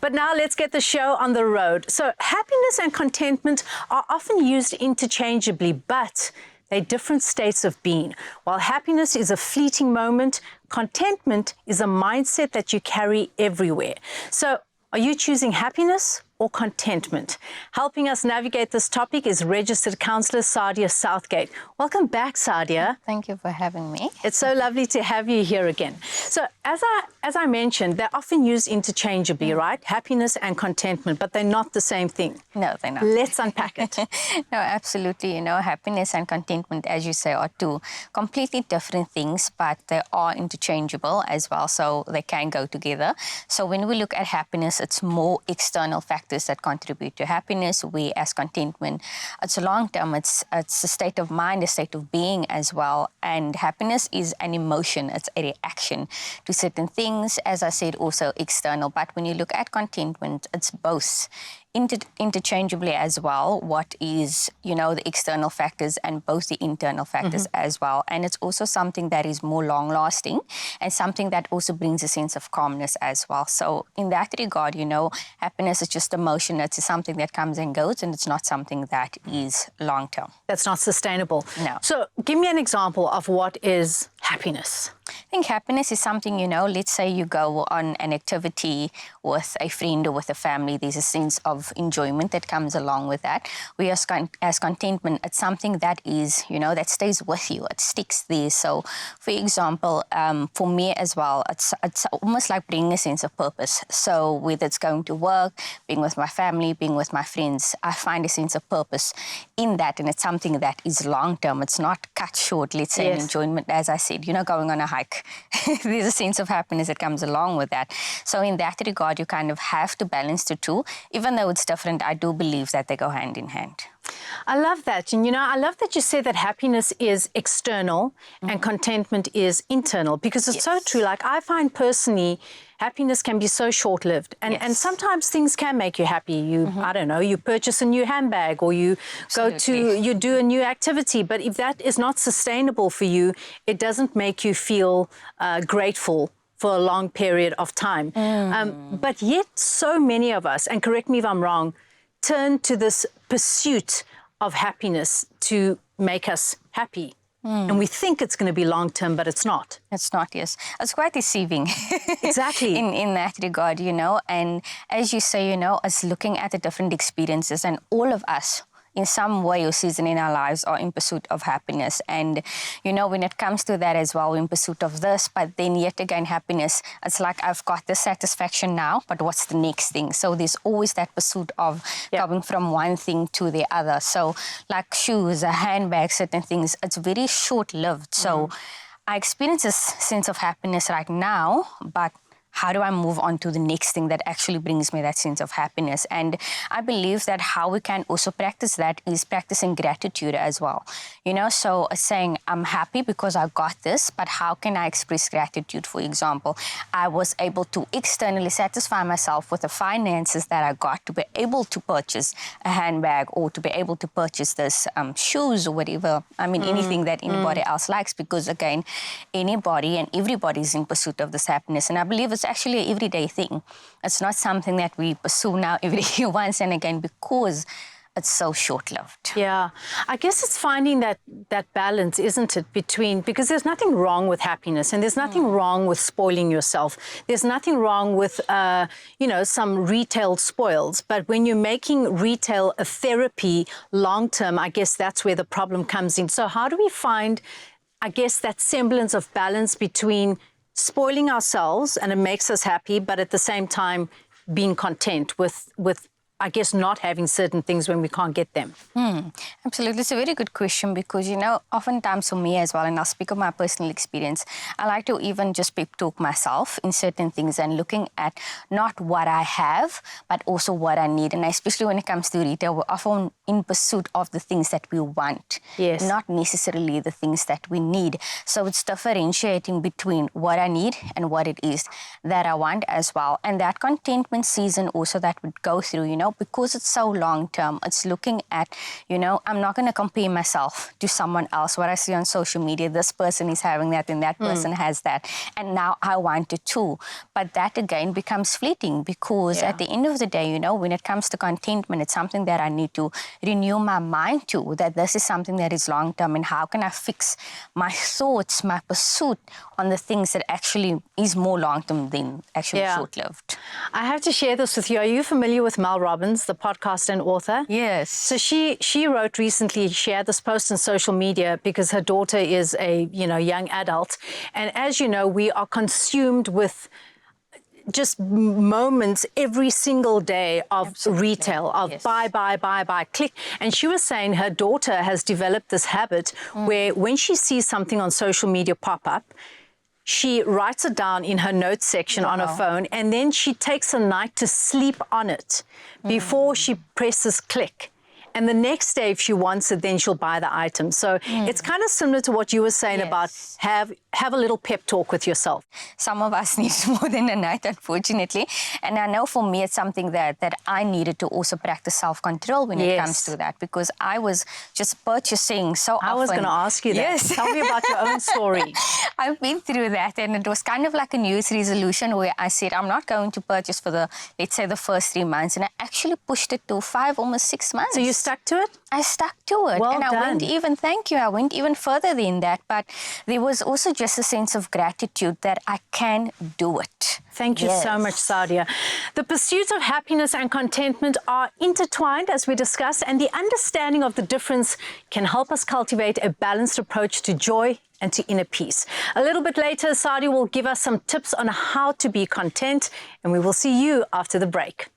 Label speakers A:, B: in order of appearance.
A: But now let's get the show on the road. So happiness and contentment are often used interchangeably, but they're different states of being. While happiness is a fleeting moment, contentment is a mindset that you carry everywhere. So are you choosing happiness or contentment? Helping us navigate this topic is registered counsellor Sadia Southgate. Welcome back, Sadia.
B: Thank you for having me.
A: It's so lovely to have you here again. So as I mentioned, they're often used interchangeably, right? Happiness and contentment, but they're not the same thing.
B: No, they're not.
A: Let's unpack it.
B: No, absolutely. You know, happiness and contentment, as you say, are two completely different things, but they are interchangeable as well, so they can go together. So when we look at happiness, it's more external factors that contribute to happiness. We, as contentment, it's a long-term, it's a state of mind, a state of being as well. And happiness is an emotion, it's a reaction to certain things, as I said, also external. But when you look at contentment, it's both interchangeably as well. What is, you know, the external factors and both the internal factors as well. And it's also something that is more long-lasting and something that also brings a sense of calmness as well. So in that regard, you know, happiness is just emotion. It's something that comes and goes, and it's not something that is long-term.
A: That's not sustainable.
B: No.
A: So give me an example of what is happiness.
B: I think happiness is something, you know, let's say you go on an activity with a friend or with a family, there's a sense of enjoyment that comes along with that. We as contentment, it's something that is, you know, that stays with you, it sticks there. So, for example, for me as well, it's almost like bringing a sense of purpose. So whether it's going to work, being with my family, being with my friends, I find a sense of purpose in that, and it's something that is long-term. It's not cut short, let's say, an enjoyment, as I said, you know, going on a hike. There's a sense of happiness that comes along with that. So in that regard, you kind of have to balance the two. Even though it's different, I do believe that they go hand in hand.
A: I love that. And, you know, I love that you say that happiness is external and contentment is internal, because it's so true. Like, I find personally, happiness can be so short-lived. And sometimes things can make you happy. You, I don't know, you purchase a new handbag, or you you do a new activity. But if that is not sustainable for you, it doesn't make you feel grateful for a long period of time. But yet so many of us, and correct me if I'm wrong, turn to this pursuit of happiness to make us happy. And we think it's going to be long-term, but it's not.
B: It's not, yes. It's quite deceiving.
A: Exactly.
B: in that regard, you know. And as you say, you know, us looking at the different experiences, and all of us, in some way or season in our lives, are in pursuit of happiness. And, you know, when it comes to that as well, we're in pursuit of this, but then yet again, happiness, it's like, I've got this satisfaction now, but what's the next thing? So there's always that pursuit of going from one thing to the other. So like shoes, a handbag, certain things, it's very short-lived. So I experience this sense of happiness right now, but how do I move on to the next thing that actually brings me that sense of happiness? And I believe that how we can also practice that is practicing gratitude as well. You know, so saying, I'm happy because I got this, but how can I express gratitude? For example, I was able to externally satisfy myself with the finances that I got to be able to purchase a handbag, or to be able to purchase this shoes or whatever. I mean, anything that anybody else likes, because again, anybody and everybody is in pursuit of this happiness. And I believe it's actually an everyday thing. It's not something that we pursue now every day once and again, because it's so short-lived.
A: Yeah, I guess it's finding that balance, isn't it, between, because there's nothing wrong with happiness, and there's nothing wrong with spoiling yourself. There's nothing wrong with, you know, some retail spoils. But when you're making retail a therapy long-term, I guess that's where the problem comes in. So how do we find, I guess, that semblance of balance between spoiling ourselves, and it makes us happy, but at the same time being content with I guess, not having certain things when we can't get them?
B: Absolutely. It's a very good question, because, you know, oftentimes for me as well, and I'll speak of my personal experience, I like to even just pep talk myself in certain things and looking at not what I have, but also what I need. And especially when it comes to retail, we're often in pursuit of the things that we want, not necessarily the things that we need. So it's differentiating between what I need and what it is that I want as well. And that contentment season also that would go through, you know, because it's so long term, it's looking at, I'm not going to compare myself to someone else. What I see on social media, this person is having that and that person has that. And now I want it too. But that again becomes fleeting because at the end of the day, when it comes to contentment, it's something that I need to renew my mind to, that this is something that is long term, and how can I fix my thoughts, my pursuit on the things that actually is more long term than actually short-lived.
A: I have to share this with you. Are you familiar with Mel Robbins, the podcast and author?
B: Yes.
A: So she wrote recently, she had this post on social media because her daughter is a young adult, and as you know, we are consumed with just moments every single day of retail, of buy, click. And she was saying her daughter has developed this habit where when she sees something on social media pop up, she writes it down in her notes section on her phone, and then she takes a night to sleep on it before she presses click. And the next day, if she wants it, then she'll buy the item. So it's kind of similar to what you were saying about have a little pep talk with yourself.
B: Some of us need more than a night, unfortunately. And I know for me, it's something that I needed to also practice self-control when it comes to that, because I was just purchasing so often.
A: I was going to ask you that.
B: Yes.
A: Tell me about your own story.
B: I've been through that, and it was kind of like a New Year's resolution where I said, I'm not going to purchase for let's say the first 3 months. And I actually pushed it to 5, almost 6 months.
A: So you stuck to it?
B: I stuck to it.
A: Well
B: and I
A: done.
B: I went even further than that. But there was also just a sense of gratitude that I can do it.
A: Thank you so much, Sadia. The pursuit of happiness and contentment are intertwined, as we discussed, and the understanding of the difference can help us cultivate a balanced approach to joy and to inner peace. A little bit later, Sadia will give us some tips on how to be content, and we will see you after the break.